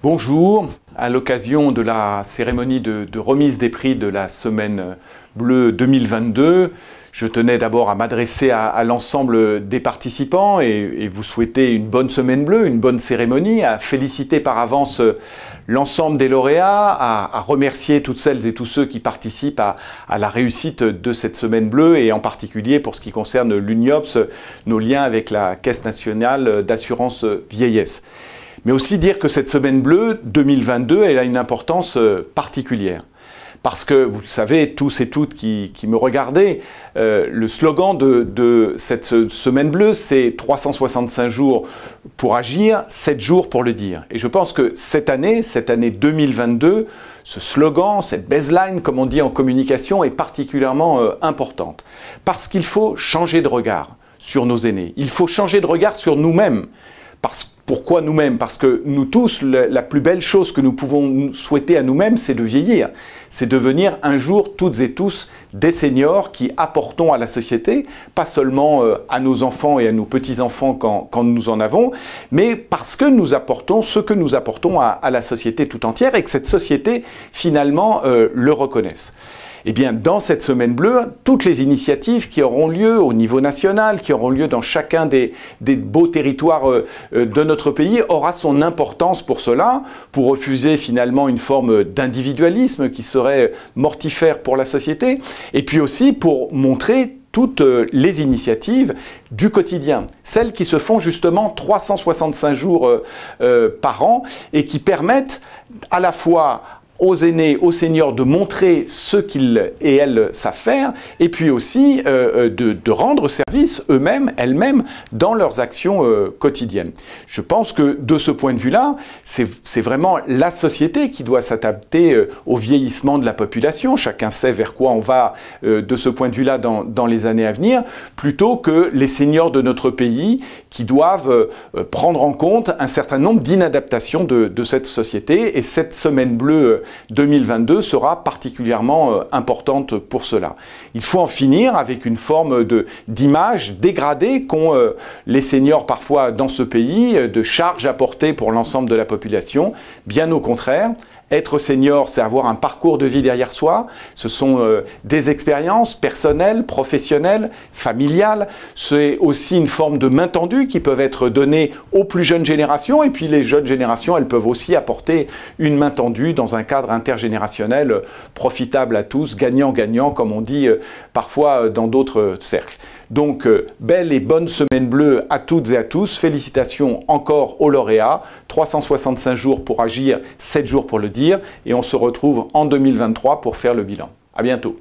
Bonjour, à l'occasion de la cérémonie de remise des prix de la Semaine Bleue 2022, je tenais d'abord à m'adresser à l'ensemble des participants et vous souhaiter une bonne Semaine Bleue, une bonne cérémonie, à féliciter par avance l'ensemble des lauréats, à remercier toutes celles et tous ceux qui participent à la réussite de cette Semaine Bleue et en particulier pour ce qui concerne l'UNIOPS, nos liens avec la Caisse nationale d'assurance vieillesse. Mais aussi dire que cette Semaine Bleue 2022, elle a une importance particulière. Parce que, vous le savez, tous et toutes qui me regardez, le slogan de cette Semaine Bleue, c'est 365 jours pour agir, 7 jours pour le dire. Et je pense que cette année 2022, ce slogan, cette baseline, comme on dit en communication, est particulièrement importante. Parce qu'il faut changer de regard sur nos aînés. Il faut changer de regard sur nous-mêmes. Pourquoi nous-mêmes? Parce que nous tous, la plus belle chose que nous pouvons souhaiter à nous-mêmes, c'est de vieillir. C'est devenir un jour, toutes et tous, des seniors qui apportons à la société, pas seulement à nos enfants et à nos petits-enfants quand nous en avons, mais parce que nous apportons ce que nous apportons à la société tout entière et que cette société, finalement, le reconnaisse. Eh bien, dans cette Semaine Bleue, toutes les initiatives qui auront lieu au niveau national, qui auront lieu dans chacun des beaux territoires de notre pays, aura son importance pour cela, pour refuser finalement une forme d'individualisme qui serait mortifère pour la société, et puis aussi pour montrer toutes les initiatives du quotidien, celles qui se font justement 365 jours par an et qui permettent à la fois aux aînés, aux seniors de montrer ce qu'ils et elles savent faire et puis aussi de rendre service eux-mêmes, elles-mêmes dans leurs actions quotidiennes. Je pense que de ce point de vue-là, c'est vraiment la société qui doit s'adapter au vieillissement de la population. Chacun sait vers quoi on va de ce point de vue-là dans les années à venir, plutôt que les seniors de notre pays qui doivent prendre en compte un certain nombre d'inadaptations de cette société. Et cette Semaine Bleue 2022 sera particulièrement importante pour cela. Il faut en finir avec une forme d'image dégradée qu'ont les seniors parfois dans ce pays, de charges à porter pour l'ensemble de la population. Bien au contraire, être senior, c'est avoir un parcours de vie derrière soi. Ce sont des expériences personnelles, professionnelles, familiales. C'est aussi une forme de main tendue qui peuvent être données aux plus jeunes générations. Et puis les jeunes générations, elles peuvent aussi apporter une main tendue dans un cadre intergénérationnel profitable à tous, gagnant-gagnant, comme on dit parfois dans d'autres cercles. Donc, belle et bonne Semaine Bleue à toutes et à tous. Félicitations encore aux lauréats. 365 jours pour agir, 7 jours pour le dire. Et on se retrouve en 2023 pour faire le bilan. À bientôt.